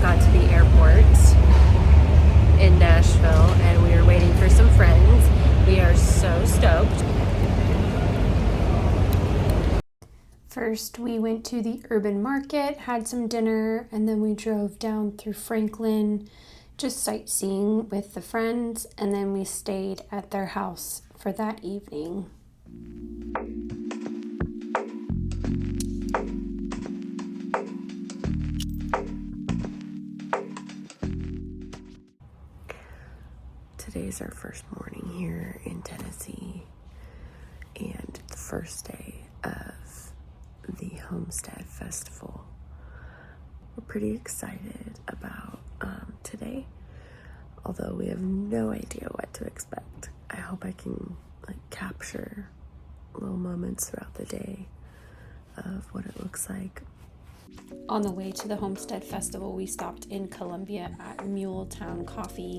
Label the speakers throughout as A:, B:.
A: got to the airport in Nashville and we are waiting for some friends. We are so stoked. First, we went to the urban market, had some dinner, and then we drove down through Franklin, just sightseeing with the friends, and then we stayed at their house for that evening. Today's our first morning here in Tennessee, and the first day of the Homestead Festival. We're pretty excited about today, although we have no idea what to expect. I hope I can capture little moments throughout the day of what it looks like. On the way to the Homestead Festival, we stopped in Columbia at Muletown Coffee.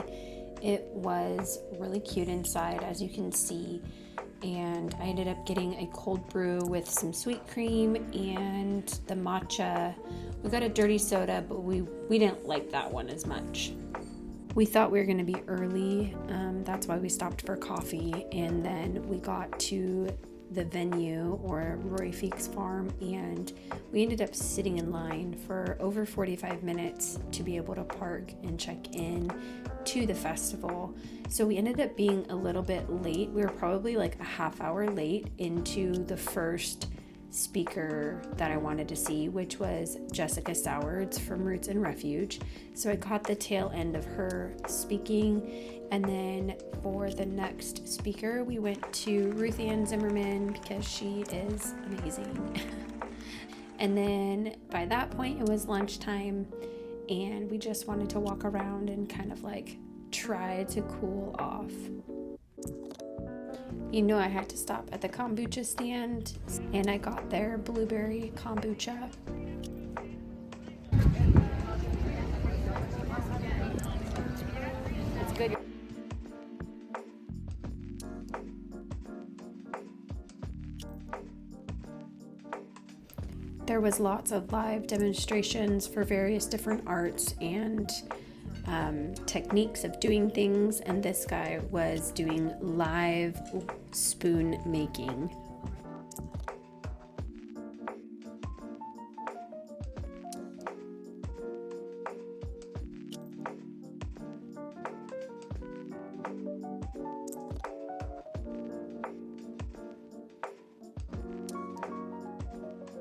A: It was really cute inside, as you can see, and I ended up getting a cold brew with some sweet cream and the matcha. We got a dirty soda, but we didn't like that one as much. We thought we were going to be early, that's why we stopped for coffee, and then we got to the venue, or Rory Feek's farm, and we ended up sitting in line for over 45 minutes to be able to park and check in to the festival. So we ended up being a little bit late. We were probably a half hour late into the first speaker that I wanted to see, which was Jessica Sowards from Roots and Refuge. So I caught the tail end of her speaking, and then for the next speaker we went to Ruth Ann Zimmerman because she is amazing. And then by that point it was lunchtime and we just wanted to walk around and kind of try to cool off. You know, I had to stop at the kombucha stand, and I got their blueberry kombucha. It's good. There was lots of live demonstrations for various different arts and techniques of doing things, and this guy was doing live spoon making.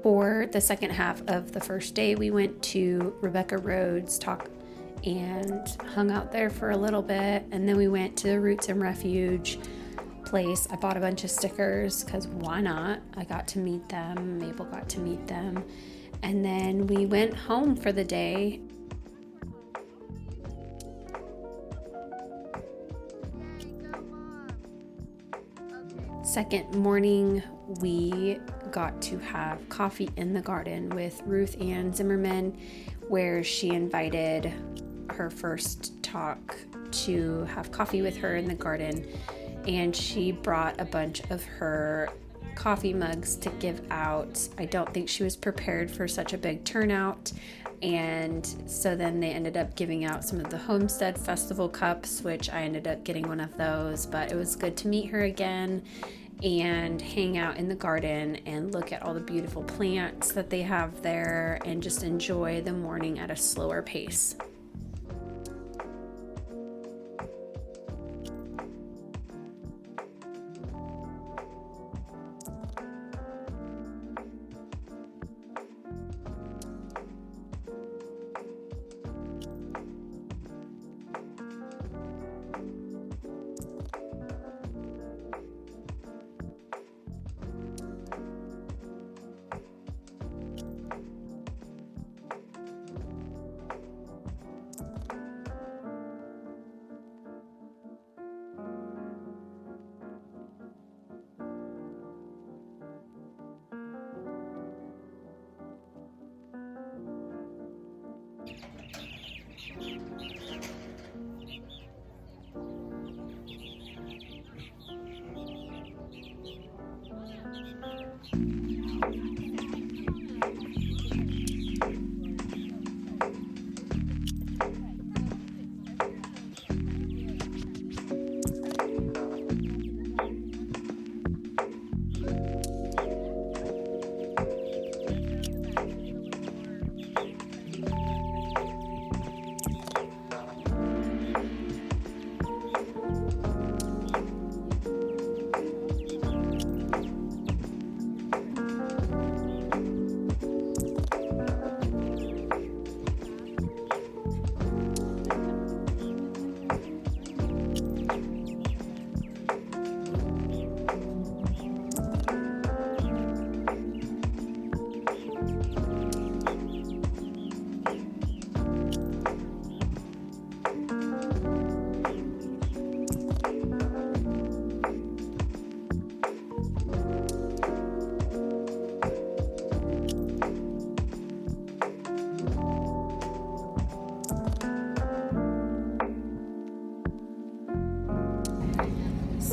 A: For the second half of the first day, we went to Rebecca Rhodes' talk and hung out there for a little bit, and then we went to the Roots and Refuge place. I bought a bunch of stickers because why not? I got to meet them, Mabel got to meet them, and then we went home for the day. Second morning, we got to have coffee in the garden with Ruth Ann Zimmerman, where she invited her first talk to have coffee with her in the garden, and she brought a bunch of her coffee mugs to give out. I don't think she was prepared for such a big turnout, and so then they ended up giving out some of the Homestead Festival cups, which I ended up getting one of those. But it was good to meet her again and hang out in the garden and look at all the beautiful plants that they have there and just enjoy the morning at a slower pace.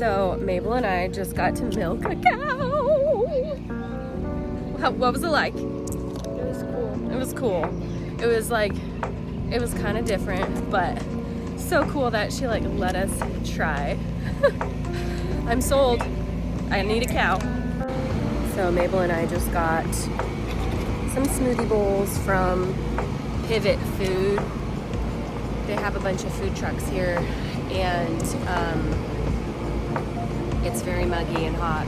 A: So Mabel and I just got to milk a cow. What was it like?
B: It was cool.
A: It was cool. It was like, it was kind of different, but so cool that she like let us try. I'm sold. I need a cow. So Mabel and I just got some smoothie bowls from Pivot Food. They have a bunch of food trucks here, and it's very muggy and hot.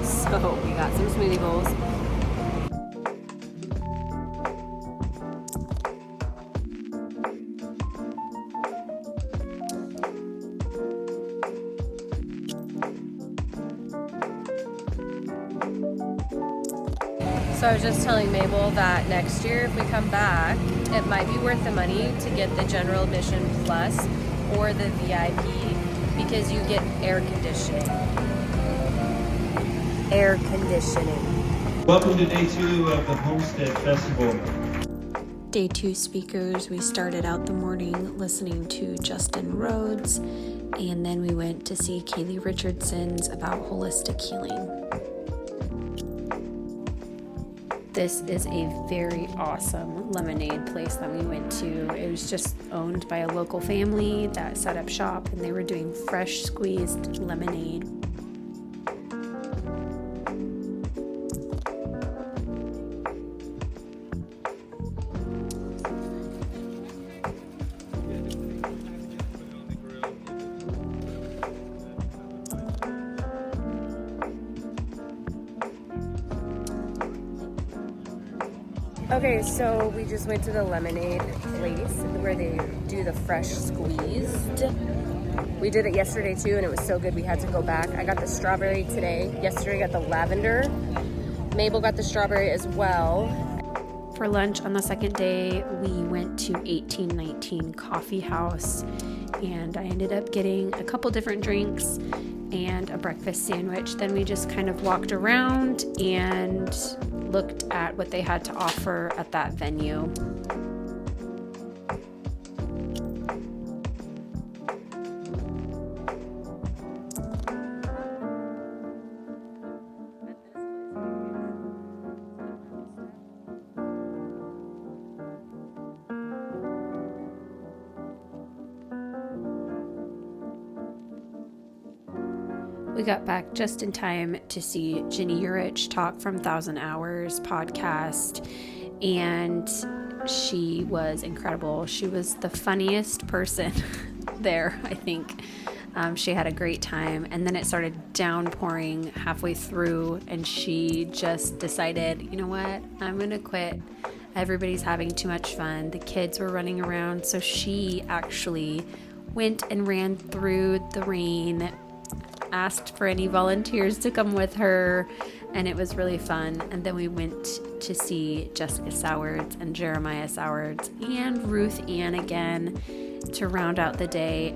A: So we got some smoothie bowls. So I was just telling Mabel that next year if we come back, it might be worth the money to get the general admission plus or the VIP because you get air conditioning. Air conditioning.
C: Welcome to day 2 of the Homestead Festival.
D: Day 2 speakers, we started out the morning listening to Justin Rhodes, and then we went to see Kaylee Richardson's about holistic healing. This is a very awesome lemonade place that we went to. It was just owned by a local family that set up shop, and they were doing fresh squeezed lemonade.
A: Okay, so we just went to the lemonade place where they do the fresh squeezed. We did it yesterday too, and it was so good we had to go back. I got the strawberry today. Yesterday I got the lavender. Mabel got the strawberry as well.
D: For lunch on the second day, we went to 1819 Coffee House, and I ended up getting a couple different drinks and a breakfast sandwich. Then we just kind of walked around and looked at what they had to offer at that venue. We got back just in time to see Jenny Urich talk from 1,000 Hours podcast, and she was incredible. She was the funniest person there, I think. She had a great time, and then it started downpouring halfway through, and she just decided, you know what, I'm gonna quit. Everybody's having too much fun. The kids were running around, so she actually went and ran through the rain, asked for any volunteers to come with her, and it was really fun. And then we went to see Jessica Sowards and Jeremiah Sowards and Ruth Ann again to round out the day.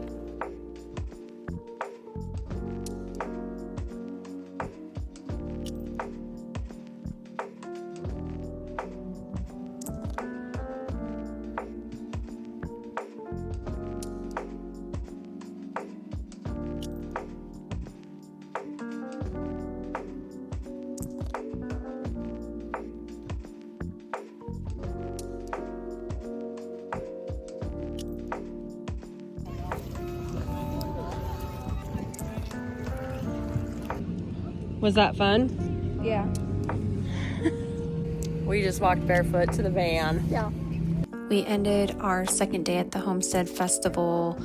A: Was that fun?
B: Yeah.
A: We just walked barefoot to the van.
B: Yeah.
D: We ended our second day at the Homestead Festival,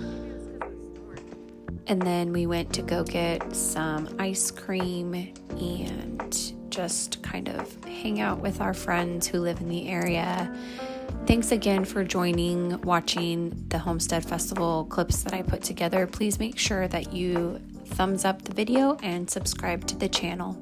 D: and then we went to go get some ice cream and just kind of hang out with our friends who live in the area. Thanks again for watching the Homestead Festival clips that I put together. Please make sure that you thumbs up the video and subscribe to the channel.